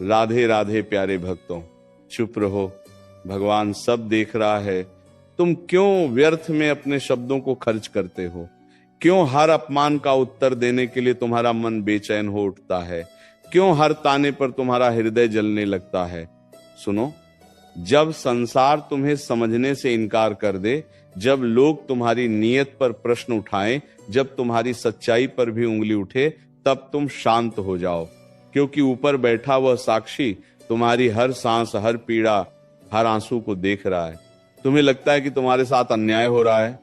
राधे राधे प्यारे भक्तों, चुप रहो, भगवान सब देख रहा है। तुम क्यों व्यर्थ में अपने शब्दों को खर्च करते हो? क्यों हर अपमान का उत्तर देने के लिए तुम्हारा मन बेचैन हो उठता है? क्यों हर ताने पर तुम्हारा हृदय जलने लगता है? सुनो, जब संसार तुम्हें समझने से इनकार कर दे, जब लोग तुम्हारी नीयत पर प्रश्न उठाएं, जब तुम्हारी सच्चाई पर भी उंगली उठे, तब तुम शांत हो जाओ, क्योंकि ऊपर बैठा वह साक्षी तुम्हारी हर सांस, हर पीड़ा, हर आंसू को देख रहा है। तुम्हें लगता है कि तुम्हारे साथ अन्याय हो रहा है,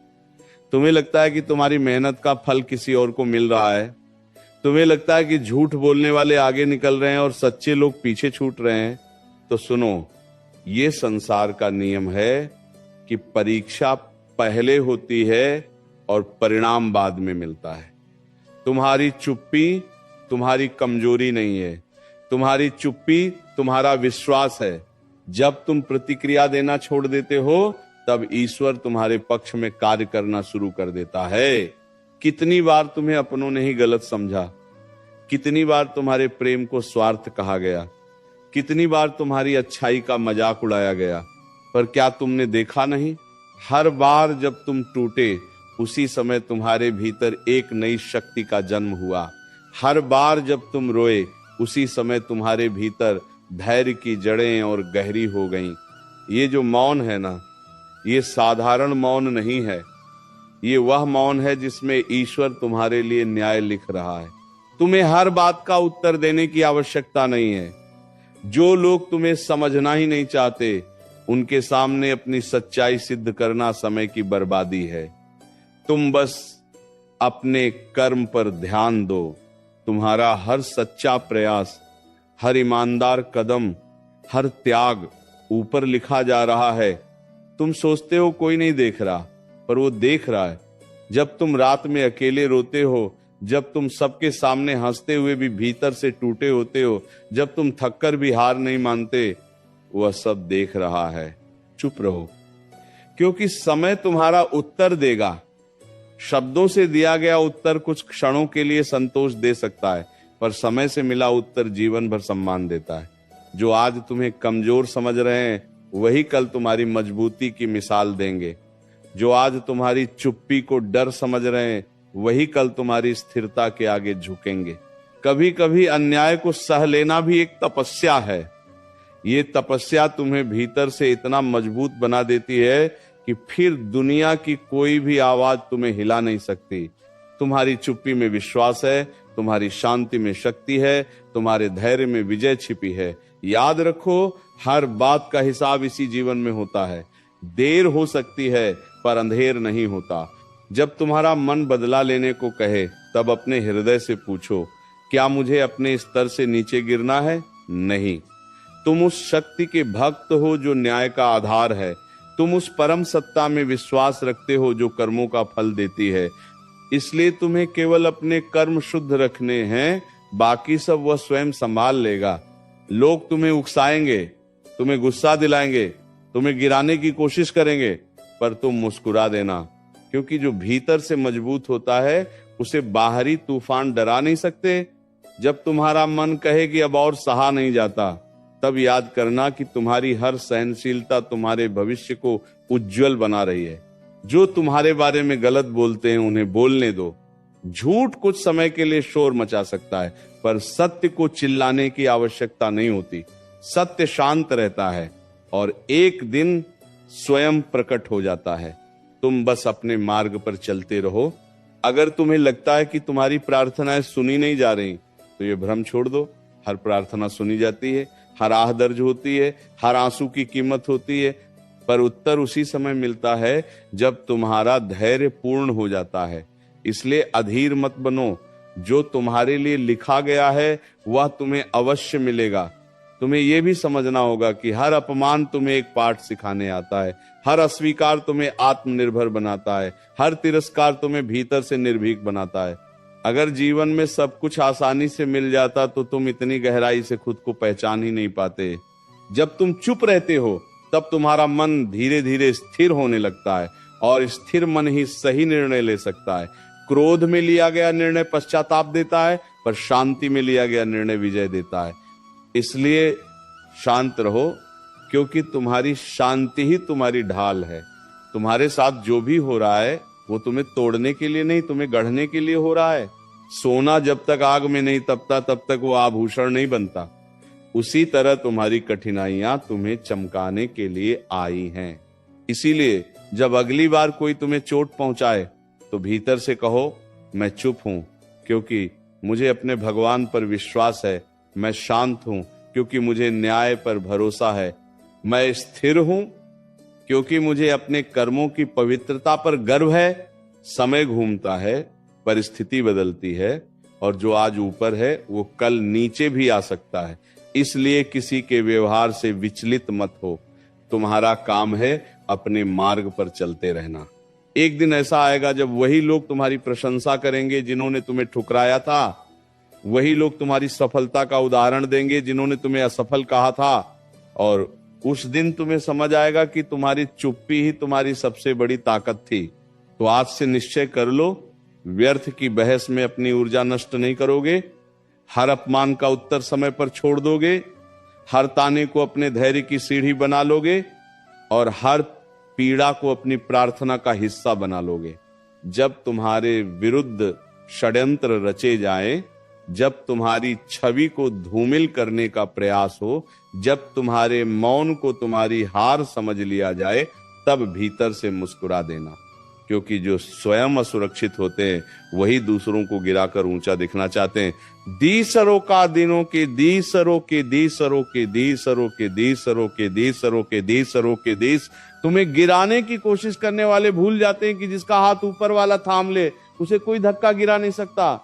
तुम्हें लगता है कि तुम्हारी मेहनत का फल किसी और को मिल रहा है, तुम्हें लगता है कि झूठ बोलने वाले आगे निकल रहे हैं और सच्चे लोग पीछे छूट रहे हैं। तो सुनो, ये संसार का नियम है कि परीक्षा पहले होती है और परिणाम बाद में मिलता है। तुम्हारी चुप्पी तुम्हारी कमजोरी नहीं है, तुम्हारी चुप्पी तुम्हारा विश्वास है। जब तुम प्रतिक्रिया देना छोड़ देते हो, तब ईश्वर तुम्हारे पक्ष में कार्य करना शुरू कर देता है। कितनी बार तुम्हें अपनों ने ही गलत समझा, कितनी बार तुम्हारे प्रेम को स्वार्थ कहा गया, कितनी बार तुम्हारी अच्छाई का मजाक उड़ाया गया, पर क्या तुमने देखा नहीं? हर बार जब तुम टूटे, उसी समय तुम्हारे भीतर एक नई शक्ति का जन्म हुआ। हर बार जब तुम रोए, उसी समय तुम्हारे भीतर धैर्य की जड़ें और गहरी हो गईं। ये जो मौन है ना, ये साधारण मौन नहीं है, ये वह मौन है जिसमें ईश्वर तुम्हारे लिए न्याय लिख रहा है। तुम्हें हर बात का उत्तर देने की आवश्यकता नहीं है। जो लोग तुम्हें समझना ही नहीं चाहते, उनके सामने अपनी सच्चाई सिद्ध करना समय की बर्बादी है। तुम बस अपने कर्म पर ध्यान दो। तुम्हारा हर सच्चा प्रयास, हर ईमानदार कदम, हर त्याग ऊपर लिखा जा रहा है। तुम सोचते हो कोई नहीं देख रहा, पर वो देख रहा है। जब तुम रात में अकेले रोते हो, जब तुम सबके सामने हंसते हुए भी भीतर से टूटे होते हो, जब तुम थककर भी हार नहीं मानते, वह सब देख रहा है। चुप रहो, क्योंकि समय तुम्हारा उत्तर देगा। शब्दों से दिया गया उत्तर कुछ क्षणों के लिए संतोष दे सकता है, पर समय से मिला उत्तर जीवन भर सम्मान देता है। जो आज तुम्हें कमजोर समझ रहे हैं, वही कल तुम्हारी मजबूती की मिसाल देंगे। जो आज तुम्हारी चुप्पी को डर समझ रहे हैं, वही कल तुम्हारी स्थिरता के आगे झुकेंगे। कभी कभी अन्याय को सह लेना भी एक तपस्या है। ये तपस्या तुम्हें भीतर से इतना मजबूत बना देती है कि फिर दुनिया की कोई भी आवाज तुम्हें हिला नहीं सकती। तुम्हारी चुप्पी में विश्वास है, तुम्हारी शांति में शक्ति है, तुम्हारे धैर्य में विजय छिपी है। याद रखो, हर बात का हिसाब इसी जीवन में होता है। देर हो सकती है, पर अंधेर नहीं होता। जब तुम्हारा मन बदला लेने को कहे, तब अपने हृदय से पूछो, क्या मुझे अपने स्तर से नीचे गिरना है? नहीं। तुम उस शक्ति के भक्त हो जो न्याय का आधार है। तुम उस परम सत्ता में विश्वास रखते हो जो कर्मों का फल देती है। इसलिए तुम्हें केवल अपने कर्म शुद्ध रखने हैं, बाकी सब वह स्वयं संभाल लेगा। लोग तुम्हें उकसाएंगे, तुम्हें गुस्सा दिलाएंगे, तुम्हें गिराने की कोशिश करेंगे, पर तुम मुस्कुरा देना, क्योंकि जो भीतर से मजबूत होता है, उसे बाहरी तूफान डरा नहीं सकते। जब तुम्हारा मन कहे कि अब और सहा नहीं जाता, तब याद करना कि तुम्हारी हर सहनशीलता तुम्हारे भविष्य को उज्जवल बना रही है। जो तुम्हारे बारे में गलत बोलते हैं, उन्हें बोलने दो। झूठ कुछ समय के लिए शोर मचा सकता है, पर सत्य को चिल्लाने की आवश्यकता नहीं होती। सत्य शांत रहता है और एक दिन स्वयं प्रकट हो जाता है। तुम बस अपने मार्ग पर चलते रहो। अगर तुम्हें लगता है कि तुम्हारी प्रार्थनाएं सुनी नहीं जा रही, तो ये भ्रम छोड़ दो। हर प्रार्थना सुनी जाती है, हर आह दर्ज होती है, हर आंसू की कीमत होती है, पर उत्तर उसी समय मिलता है जब तुम्हारा धैर्य पूर्ण हो जाता है। इसलिए अधीर मत बनो। जो तुम्हारे लिए लिखा गया है, वह तुम्हें अवश्य मिलेगा। तुम्हें यह भी समझना होगा कि हर अपमान तुम्हें एक पाठ सिखाने आता है, हर अस्वीकार तुम्हें आत्मनिर्भर बनाता है, हर तिरस्कार तुम्हें भीतर से निर्भीक बनाता है। अगर जीवन में सब कुछ आसानी से मिल जाता, तो तुम इतनी गहराई से खुद को पहचान ही नहीं पाते। जब तुम चुप रहते हो, तब तुम्हारा मन धीरे धीरे स्थिर होने लगता है, और स्थिर मन ही सही निर्णय ले सकता है। क्रोध में लिया गया निर्णय पश्चाताप देता है, पर शांति में लिया गया निर्णय विजय देता है। इसलिए शांत रहो, क्योंकि तुम्हारी शांति ही तुम्हारी ढाल है। तुम्हारे साथ जो भी हो रहा है वो तुम्हें तोड़ने के लिए नहीं, तुम्हें गढ़ने के लिए हो रहा है। सोना जब तक आग में नहीं तपता तब तक वो आभूषण नहीं बनता। उसी तरह तुम्हारी कठिनाइयां तुम्हें चमकाने के लिए आई हैं। इसीलिए जब अगली बार कोई तुम्हें चोट पहुंचाए तो भीतर से कहो, मैं चुप हूं क्योंकि मुझे अपने भगवान पर विश्वास है। मैं शांत हूं क्योंकि मुझे न्याय पर भरोसा है। मैं स्थिर हूं क्योंकि मुझे अपने कर्मों की पवित्रता पर गर्व है। समय घूमता है, परिस्थिति बदलती है, और जो आज ऊपर है वो कल नीचे भी आ सकता है। इसलिए किसी के व्यवहार से विचलित मत हो। तुम्हारा काम है अपने मार्ग पर चलते रहना। एक दिन ऐसा आएगा जब वही लोग तुम्हारी प्रशंसा करेंगे जिन्होंने तुम्हें ठुकराया था। वही लोग तुम्हारी सफलता का उदाहरण देंगे जिन्होंने तुम्हें असफल कहा था। और उस दिन तुम्हें समझ आएगा कि तुम्हारी चुप्पी ही तुम्हारी सबसे बड़ी ताकत थी। तो आज से निश्चय कर लो, व्यर्थ की बहस में अपनी ऊर्जा नष्ट नहीं करोगे। हर अपमान का उत्तर समय पर छोड़ दोगे। हर ताने को अपने धैर्य की सीढ़ी बना लोगे और हर पीड़ा को अपनी प्रार्थना का हिस्सा बना लोगे। जब तुम्हारे विरुद्ध षड्यंत्र रचे जाएं, जब तुम्हारी छवि को धूमिल करने का प्रयास हो, जब तुम्हारे मौन को तुम्हारी हार समझ लिया जाए, तब भीतर से मुस्कुरा देना। क्योंकि जो स्वयं असुरक्षित होते हैं वही दूसरों को गिराकर ऊंचा दिखना चाहते हैं। दी सरो का दिनों के दी सरो के दी सरो के दी सरो के दी सरो के दी सरो के दी सरो के दीस। तुम्हें गिराने की कोशिश करने वाले भूल जाते हैं कि जिसका हाथ ऊपर वाला थाम ले उसे कोई धक्का गिरा नहीं सकता।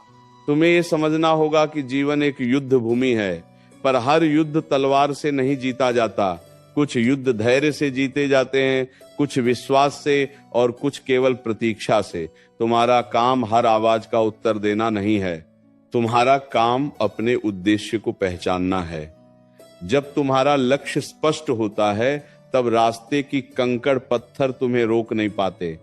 तुम्हें यह समझना होगा कि जीवन एक युद्ध भूमि है, पर हर युद्ध तलवार से नहीं जीता जाता। कुछ युद्ध धैर्य से जीते जाते हैं, कुछ विश्वास से, और कुछ केवल प्रतीक्षा से। तुम्हारा काम हर आवाज का उत्तर देना नहीं है। तुम्हारा काम अपने उद्देश्य को पहचानना है। जब तुम्हारा लक्ष्य स्पष्ट होता है तब रास्ते की कंकड़ पत्थर तुम्हें रोक नहीं पाते।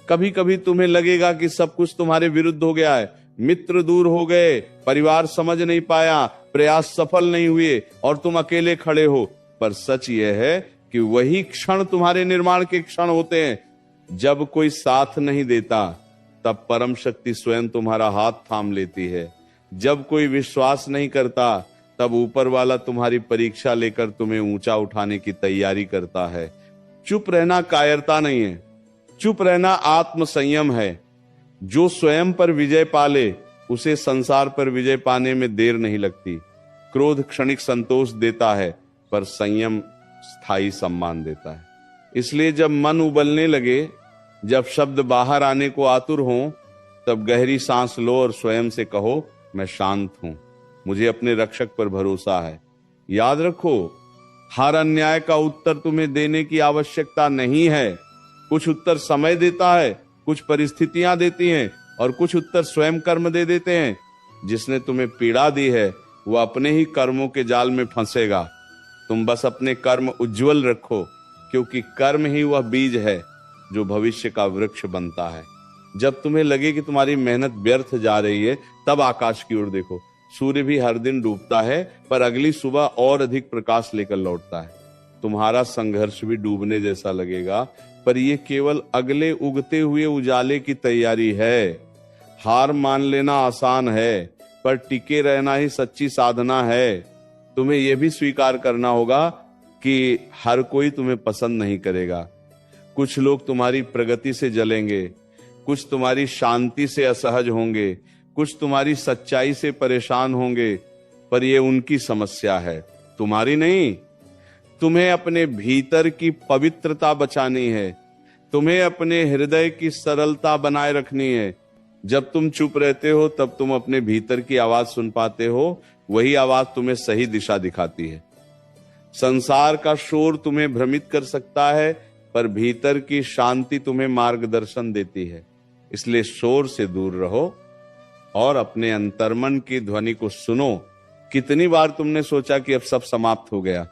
कभी कभी तुम्हें लगेगा कि सब कुछ तुम्हारे विरुद्ध हो गया है। मित्र दूर हो गए, परिवार समझ नहीं पाया, प्रयास सफल नहीं हुए और तुम अकेले खड़े हो। पर सच यह है कि वही क्षण तुम्हारे निर्माण के क्षण होते हैं। जब कोई साथ नहीं देता तब परम शक्ति स्वयं तुम्हारा हाथ थाम लेती है। जब कोई विश्वास नहीं करता तब ऊपर वाला तुम्हारी परीक्षा लेकर तुम्हें ऊंचा उठाने की तैयारी करता है। चुप रहना कायरता नहीं है, चुप रहना आत्म संयम है। जो स्वयं पर विजय पाले उसे संसार पर विजय पाने में देर नहीं लगती। क्रोध क्षणिक संतोष देता है, पर संयम स्थायी सम्मान देता है। इसलिए जब मन उबलने लगे, जब शब्द बाहर आने को आतुर हो, तब गहरी सांस लो और स्वयं से कहो, मैं शांत हूं, मुझे अपने रक्षक पर भरोसा है। याद रखो, हर अन्याय का उत्तर तुम्हें देने की आवश्यकता नहीं है। कुछ उत्तर समय देता है, कुछ परिस्थितियां देती हैं, और कुछ उत्तर स्वयं कर्म दे देते हैं। जिसने तुम्हें पीड़ा दी है वो अपने ही कर्मों के जाल में फंसेगा। तुम बस अपने कर्म उज्जवल रखो, क्योंकि कर्म ही वह बीज है जो भविष्य का वृक्ष बनता है। जब तुम्हें लगे कि तुम्हारी मेहनत व्यर्थ जा रही है, तब आकाश की ओर देखो। सूर्य भी हर दिन डूबता है, पर अगली सुबह और अधिक प्रकाश लेकर लौटता है। तुम्हारा संघर्ष भी डूबने जैसा लगेगा, पर यह केवल अगले उगते हुए उजाले की तैयारी है। हार मान लेना आसान है, पर टिके रहना ही सच्ची साधना है। तुम्हें यह भी स्वीकार करना होगा कि हर कोई तुम्हें पसंद नहीं करेगा। कुछ लोग तुम्हारी प्रगति से जलेंगे, कुछ तुम्हारी शांति से असहज होंगे, कुछ तुम्हारी सच्चाई से परेशान होंगे, पर यह उनकी समस्या है, तुम्हारी नहीं। तुम्हें अपने भीतर की पवित्रता बचानी है, तुम्हें अपने हृदय की सरलता बनाए रखनी है। जब तुम चुप रहते हो तब तुम अपने भीतर की आवाज सुन पाते हो। वही आवाज तुम्हें सही दिशा दिखाती है। संसार का शोर तुम्हें भ्रमित कर सकता है, पर भीतर की शांति तुम्हें मार्गदर्शन देती है। इसलिए शोर से दूर रहो और अपने अंतर्मन की ध्वनि को सुनो। कितनी बार तुमने सोचा कि अब सब समाप्त हो गया,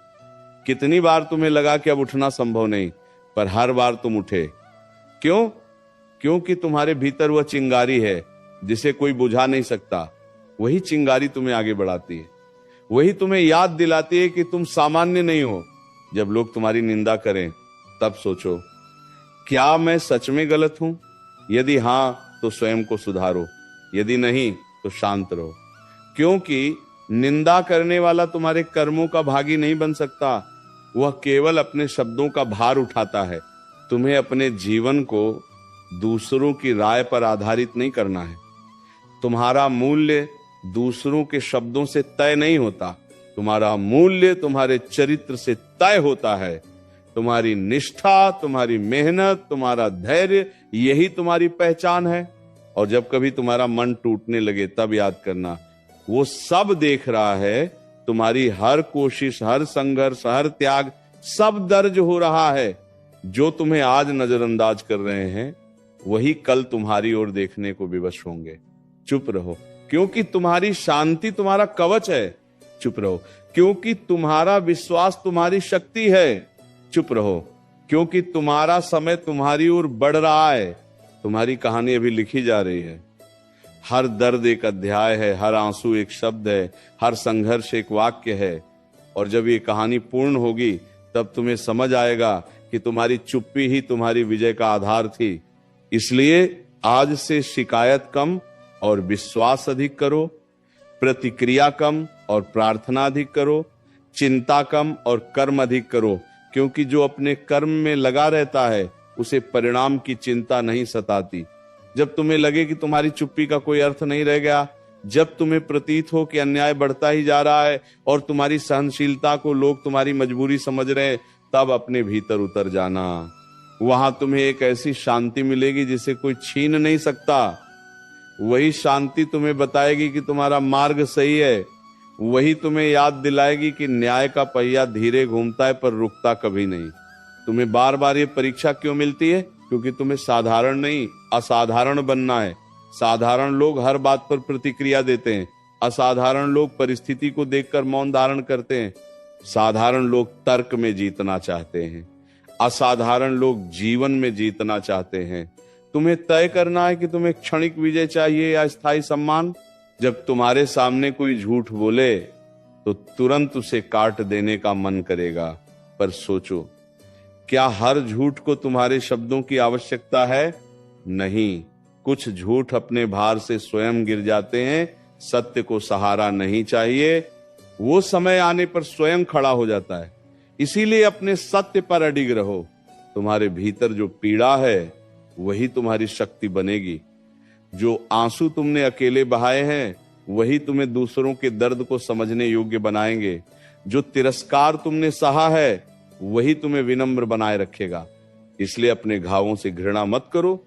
कितनी बार तुम्हें लगा कि अब उठना संभव नहीं, पर हर बार तुम उठे। क्यों? क्योंकि तुम्हारे भीतर वह चिंगारी है जिसे कोई बुझा नहीं सकता। वही चिंगारी तुम्हें आगे बढ़ाती है। वही तुम्हें याद दिलाती है कि तुम सामान्य नहीं हो। जब लोग तुम्हारी निंदा करें तब सोचो, क्या मैं सच में गलत हूं? यदि हां तो स्वयं को सुधारो, यदि नहीं तो शांत रहो। क्योंकि निंदा करने वाला तुम्हारे कर्मों का भागी नहीं बन सकता, वह केवल अपने शब्दों का भार उठाता है। तुम्हें अपने जीवन को दूसरों की राय पर आधारित नहीं करना है। तुम्हारा मूल्य दूसरों के शब्दों से तय नहीं होता, तुम्हारा मूल्य तुम्हारे चरित्र से तय होता है। तुम्हारी निष्ठा, तुम्हारी मेहनत, तुम्हारा धैर्य, यही तुम्हारी पहचान है। और जब कभी तुम्हारा मन टूटने लगे तब याद करना, वो सब देख रहा है। तुम्हारी हर कोशिश, हर संघर्ष, हर त्याग, सब दर्ज हो रहा है। जो तुम्हें आज नजरअंदाज कर रहे हैं वही कल तुम्हारी ओर देखने को विवश होंगे। चुप रहो, क्योंकि तुम्हारी शांति तुम्हारा कवच है। चुप रहो, क्योंकि तुम्हारा विश्वास तुम्हारी शक्ति है। चुप रहो, क्योंकि तुम्हारा समय तुम्हारी ओर बढ़ रहा है। तुम्हारी कहानी अभी लिखी जा रही है। हर दर्द एक अध्याय है, हर आंसू एक शब्द है, हर संघर्ष एक वाक्य है। और जब ये कहानी पूर्ण होगी तब तुम्हें समझ आएगा कि तुम्हारी चुप्पी ही तुम्हारी विजय का आधार थी। इसलिए आज से शिकायत कम और विश्वास अधिक करो, प्रतिक्रिया कम और प्रार्थना अधिक करो, चिंता कम और कर्म अधिक करो। क्योंकि जो अपने कर्म में लगा रहता है उसे परिणाम की चिंता नहीं सताती। जब तुम्हें लगे कि तुम्हारी चुप्पी का कोई अर्थ नहीं रह गया, जब तुम्हें प्रतीत हो कि अन्याय बढ़ता ही जा रहा है और तुम्हारी सहनशीलता को लोग तुम्हारी मजबूरी समझ रहे हैं, तब अपने भीतर उतर जाना। वहां तुम्हें एक ऐसी शांति मिलेगी जिसे कोई छीन नहीं सकता। वही शांति तुम्हें बताएगी कि तुम्हारा मार्ग सही है। वही तुम्हें याद दिलाएगी कि न्याय का पहिया धीरे घूमता है पर रुकता कभी नहीं। तुम्हें बार बार ये परीक्षा क्यों मिलती है? क्योंकि तुम्हें साधारण नहीं, असाधारण बनना है। साधारण लोग हर बात पर प्रतिक्रिया देते हैं, असाधारण लोग परिस्थिति को देखकर मौन धारण करते हैं। साधारण लोग तर्क में जीतना चाहते हैं, असाधारण लोग जीवन में जीतना चाहते हैं। तुम्हें तय करना है कि तुम्हें क्षणिक विजय चाहिए या स्थायी सम्मान। जब तुम्हारे सामने कोई झूठ बोले तो तुरंत उसे काट देने का मन करेगा, पर सोचो, क्या हर झूठ को तुम्हारे शब्दों की आवश्यकता है? नहीं। कुछ झूठ अपने भार से स्वयं गिर जाते हैं। सत्य को सहारा नहीं चाहिए, वो समय आने पर स्वयं खड़ा हो जाता है। इसीलिए अपने सत्य पर अडिग रहो। तुम्हारे भीतर जो पीड़ा है वही तुम्हारी शक्ति बनेगी। जो आंसू तुमने अकेले बहाए हैं वही तुम्हें दूसरों के दर्द को समझने योग्य बनाएंगे। जो तिरस्कार तुमने सहा है वही तुम्हें विनम्र बनाए रखेगा। इसलिए अपने घावों से घृणा मत करो,